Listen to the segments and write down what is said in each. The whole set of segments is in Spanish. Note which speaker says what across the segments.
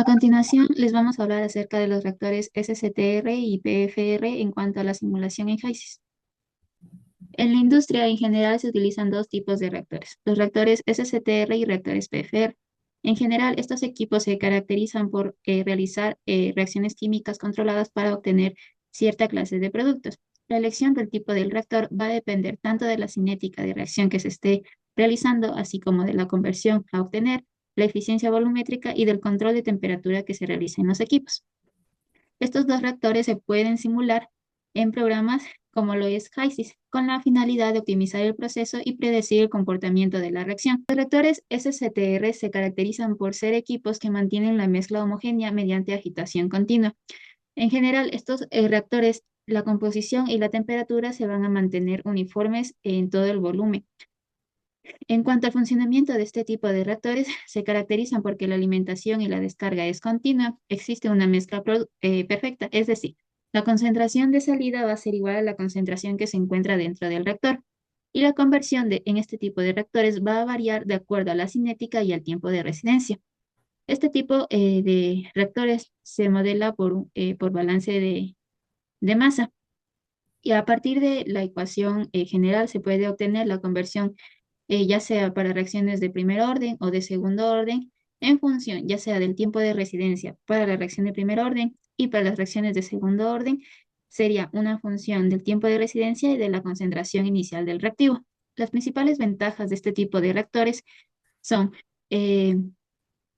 Speaker 1: A continuación, les vamos a hablar acerca de los reactores SCTR y PFR en cuanto a la simulación en HYSYS. En la industria en general se utilizan dos tipos de reactores, los reactores SCTR y reactores PFR. En general, estos equipos se caracterizan por realizar reacciones químicas controladas para obtener cierta clase de productos. La elección del tipo del reactor va a depender tanto de la cinética de reacción que se esté realizando, así como de la conversión a obtener, la eficiencia volumétrica y del control de temperatura que se realiza en los equipos. Estos dos reactores se pueden simular en programas como lo es HYSYS, con la finalidad de optimizar el proceso y predecir el comportamiento de la reacción. Los reactores SCTR se caracterizan por ser equipos que mantienen la mezcla homogénea mediante agitación continua. En general, estos reactores, la composición y la temperatura se van a mantener uniformes en todo el volumen. En cuanto al funcionamiento de este tipo de reactores, se caracterizan porque la alimentación y la descarga es continua, existe una mezcla perfecta, es decir, la concentración de salida va a ser igual a la concentración que se encuentra dentro del reactor. Y la conversión en este tipo de reactores va a variar de acuerdo a la cinética y al tiempo de residencia. Este tipo de reactores se modela por balance de masa. Y a partir de la ecuación general se puede obtener la conversión ya sea para reacciones de primer orden o de segundo orden, en función ya sea del tiempo de residencia para la reacción de primer orden y para las reacciones de segundo orden, sería una función del tiempo de residencia y de la concentración inicial del reactivo. Las principales ventajas de este tipo de reactores son, eh,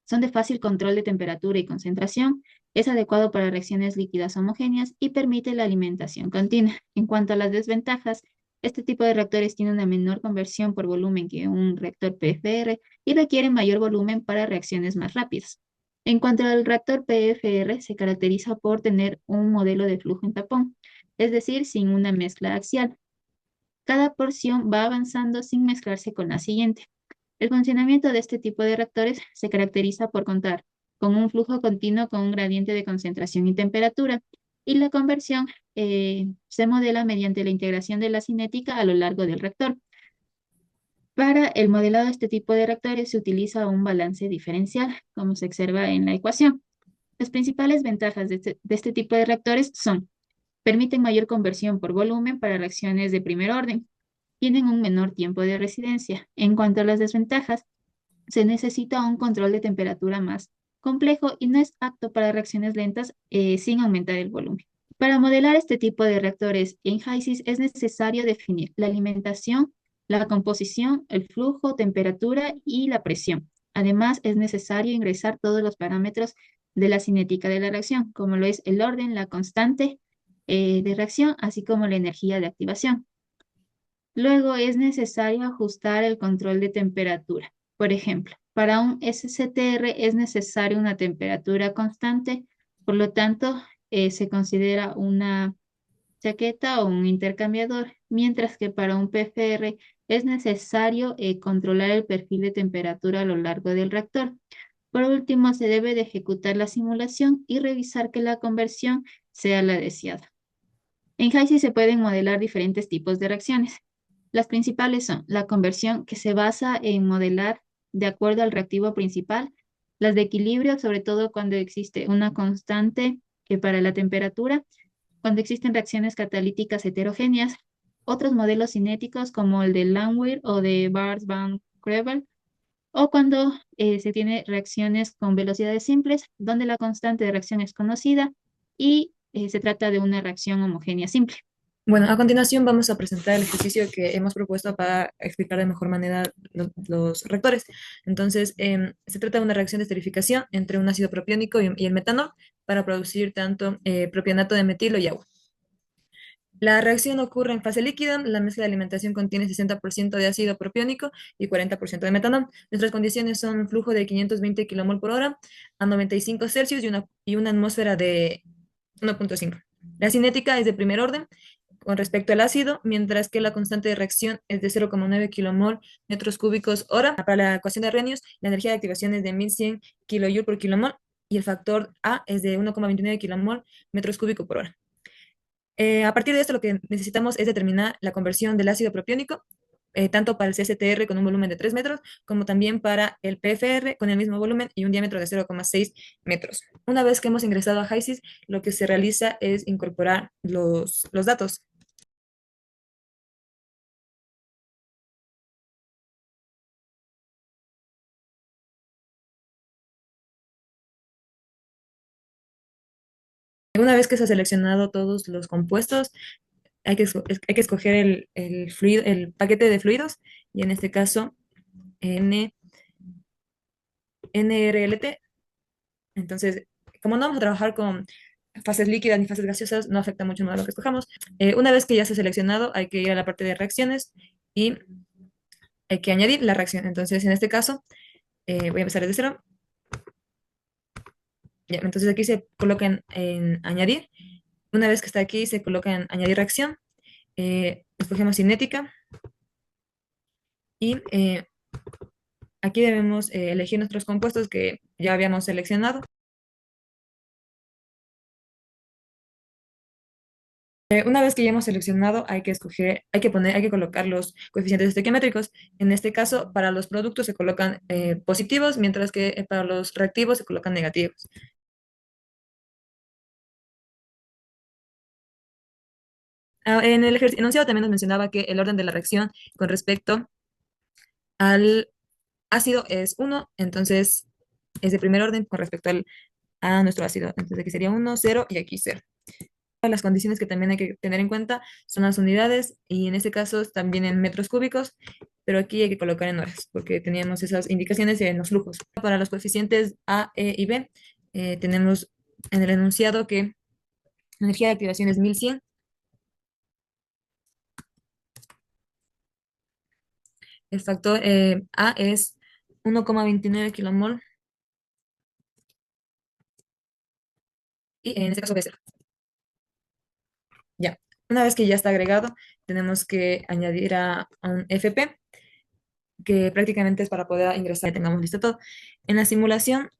Speaker 1: son de fácil control de temperatura y concentración, es adecuado para reacciones líquidas homogéneas y permite la alimentación continua. En cuanto a las desventajas, este tipo de reactores tiene una menor conversión por volumen que un reactor PFR y requiere mayor volumen para reacciones más rápidas. En cuanto al reactor PFR, se caracteriza por tener un modelo de flujo en tapón, es decir, sin una mezcla axial. Cada porción va avanzando sin mezclarse con la siguiente. El funcionamiento de este tipo de reactores se caracteriza por contar con un flujo continuo con un gradiente de concentración y temperatura, y la conversión se modela mediante la integración de la cinética a lo largo del reactor. Para el modelado de este tipo de reactores se utiliza un balance diferencial, como se observa en la ecuación. Las principales ventajas de este tipo de reactores son: permiten mayor conversión por volumen para reacciones de primer orden, tienen un menor tiempo de residencia. En cuanto a las desventajas, se necesita un control de temperatura más complejo y no es apto para reacciones lentas sin aumentar el volumen. Para modelar este tipo de reactores en HYSYS es necesario definir la alimentación, la composición, el flujo, temperatura y la presión. Además, es necesario ingresar todos los parámetros de la cinética de la reacción, como lo es el orden, la constante de reacción, así como la energía de activación. Luego es necesario ajustar el control de temperatura. Por ejemplo, para un SCTR es necesaria una temperatura constante, por lo tanto, se considera una chaqueta o un intercambiador, mientras que para un PFR es necesario controlar el perfil de temperatura a lo largo del reactor. Por último, se debe de ejecutar la simulación y revisar que la conversión sea la deseada. En HYSYS se pueden modelar diferentes tipos de reacciones. Las principales son la conversión, que se basa en modelar de acuerdo al reactivo principal; las de equilibrio, sobre todo cuando existe una constante para la temperatura; cuando existen reacciones catalíticas heterogéneas; otros modelos cinéticos como el de Langmuir o de Barth-Van Crevel; o cuando se tiene reacciones con velocidades simples, donde la constante de reacción es conocida y se trata de una reacción homogénea simple.
Speaker 2: Bueno, a continuación vamos a presentar el ejercicio que hemos propuesto para explicar de mejor manera los reactores. Entonces, se trata de una reacción de esterificación entre un ácido propiónico y el metanol para producir tanto propionato de metilo y agua. La reacción ocurre en fase líquida. La mezcla de alimentación contiene 60% de ácido propiónico y 40% de metanol. Nuestras condiciones son un flujo de 520 kmol por hora a 95 Celsius y una atmósfera de 1,5. La cinética es de primer orden con respecto al ácido, mientras que la constante de reacción es de 0,9 kilomol metros cúbicos hora. Para la ecuación de Arrhenius, la energía de activación es de 1100 kilojoule por kilomol y el factor A es de 1,29 kilomol metros cúbicos por hora. A partir de esto, lo que necesitamos es determinar la conversión del ácido propiónico tanto para el CSTR con un volumen de 3 metros, como también para el PFR con el mismo volumen y un diámetro de 0,6 metros. Una vez que hemos ingresado a HYSYS, lo que se realiza es incorporar los datos. Una vez que se ha seleccionado todos los compuestos, hay que escoger el paquete de fluidos, y en este caso NRLT. Entonces, como no vamos a trabajar con fases líquidas ni fases gaseosas, no afecta mucho nada lo que escojamos. Una vez que ya se ha seleccionado, hay que ir a la parte de reacciones y hay que añadir la reacción. Entonces, en este caso, voy a empezar desde cero. Ya, entonces aquí se coloca en añadir. Una vez que está aquí, se coloca en añadir reacción. Escogemos cinética y aquí debemos elegir nuestros compuestos que ya habíamos seleccionado. Una vez que ya hemos seleccionado, hay que escoger, hay que colocar los coeficientes estequiométricos. En este caso, para los productos se colocan positivos, mientras que para los reactivos se colocan negativos. En el enunciado también nos mencionaba que el orden de la reacción con respecto al ácido es 1, entonces es de primer orden con respecto a nuestro ácido. Entonces aquí sería 1, 0 y aquí 0. Las condiciones que también hay que tener en cuenta son las unidades, y en este caso también en metros cúbicos, pero aquí hay que colocar en horas porque teníamos esas indicaciones en los flujos. Para los coeficientes A, E y B, tenemos en el enunciado que la energía de activación es 1100. El factor A es 1,29 kilomol y en este caso B0. Ya, una vez que ya está agregado, tenemos que añadir a un FP, que prácticamente es para poder ingresar y tengamos listo todo. En la simulación,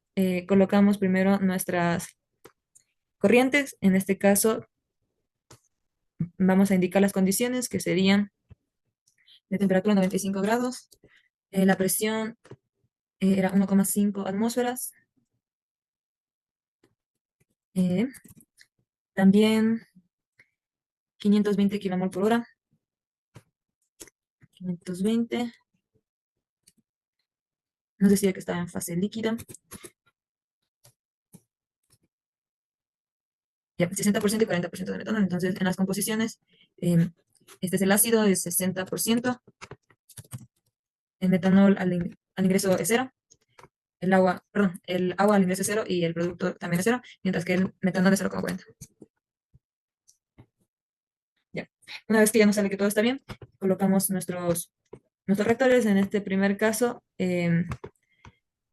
Speaker 2: colocamos primero nuestras corrientes. En este caso, vamos a indicar las condiciones, que serían de temperatura 95 grados, la presión era 1,5 atmósferas, eh, también 520 kilomol por hora, 520, nos decía que estaba en fase líquida, ya 60% y 40% de metanol. Entonces, en las composiciones, este es el ácido, es 60%, el metanol al ingreso es cero, el agua al ingreso es cero y el producto también es cero, mientras que el metanol es 0,40. Ya. Una vez que ya nos sale que todo está bien, colocamos nuestros reactores. En este primer caso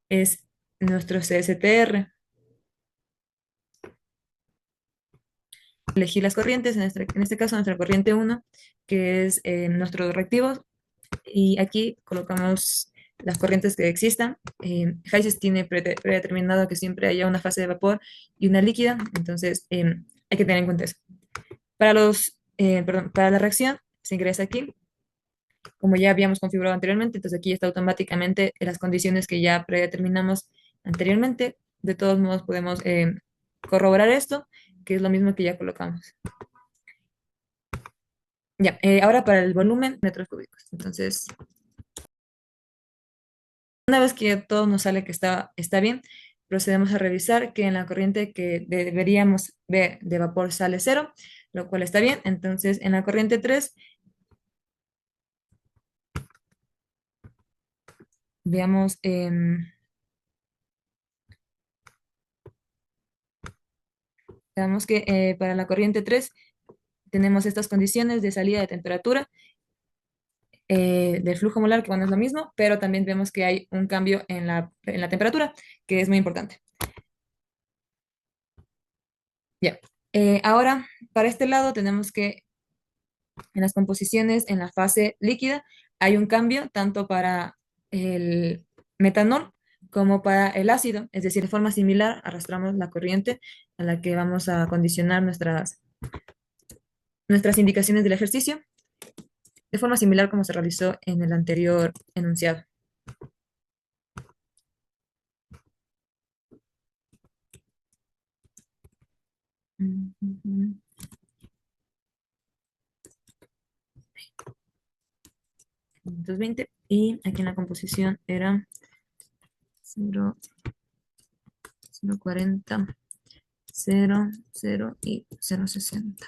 Speaker 2: es nuestro CSTR. Elegí las corrientes, en este caso nuestra corriente 1, que es nuestros reactivos, y aquí colocamos las corrientes que existan. HYSYS tiene predeterminado que siempre haya una fase de vapor y una líquida, entonces hay que tener en cuenta eso. Para la reacción se ingresa aquí, como ya habíamos configurado anteriormente, entonces aquí está automáticamente en las condiciones que ya predeterminamos anteriormente. De todos modos podemos corroborar esto, que es lo mismo que ya colocamos. Ya, ahora para el volumen, metros cúbicos. Entonces, una vez que todo nos sale que está bien, procedemos a revisar que en la corriente que deberíamos ver de vapor sale cero, lo cual está bien. Entonces, en la corriente 3, veamos, veamos que para la corriente 3 tenemos estas condiciones de salida de temperatura del flujo molar, que bueno, es lo mismo, pero también vemos que hay un cambio en la temperatura, que es muy importante. Ya. Ahora, para este lado tenemos que en las composiciones, en la fase líquida, hay un cambio tanto para el metanol como para el ácido, es decir, de forma similar arrastramos la corriente a la que vamos a condicionar nuestras indicaciones del ejercicio. de forma similar como se realizó en el anterior enunciado. Ujú. 520 y aquí en la composición era 0, 0,40, 0, 0 y 0,60.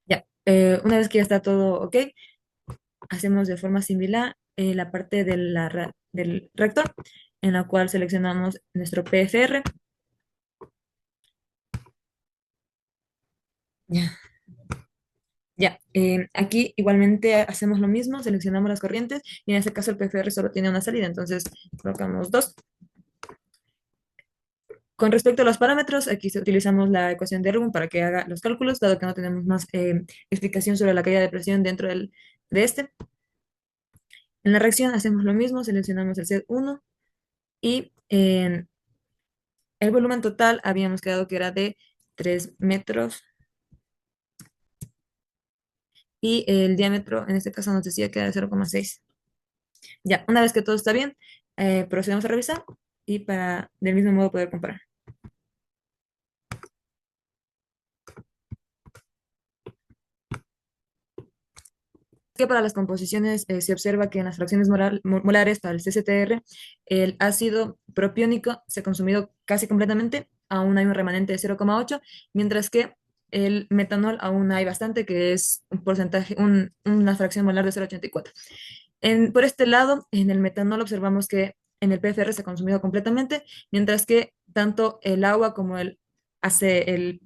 Speaker 2: Ya, una vez que ya está todo ok, hacemos de forma similar la parte de del rector, en la cual seleccionamos nuestro PFR. Ya, ya. Aquí igualmente hacemos lo mismo, seleccionamos las corrientes y en este caso el PFR solo tiene una salida, entonces colocamos dos. Con respecto a los parámetros, aquí utilizamos la ecuación de Rubin para que haga los cálculos, dado que no tenemos más explicación sobre la caída de presión dentro de este. En la reacción hacemos lo mismo, seleccionamos el set 1 y el volumen total habíamos quedado que era de 3 metros y el diámetro en este caso nos decía que era de 0,6. Ya, una vez que todo está bien, procedemos a revisar y para del mismo modo poder comparar. Que para las composiciones se observa que en las fracciones molares para el CCTR, el ácido propiónico se ha consumido casi completamente, aún hay un remanente de 0,8, mientras que el metanol aún hay bastante, que es un porcentaje, una fracción molar de 0,84. Por este lado, en el metanol observamos que en el PFR se ha consumido completamente, mientras que tanto el agua como hace el,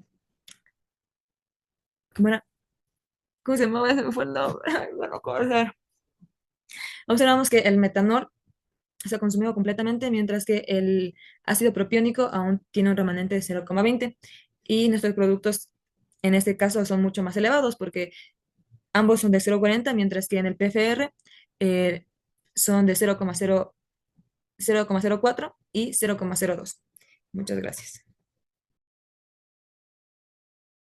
Speaker 2: ¿cómo era? ¿Cómo se llamaba? Se me fue el nombre. Ay, bueno, acordar. Observamos que el metanol se ha consumido completamente, mientras que el ácido propiónico aún tiene un remanente de 0,20 y nuestros productos en este caso son mucho más elevados porque ambos son de 0,40, mientras que en el PFR eh, son de 0,04 y 0,02. Muchas gracias.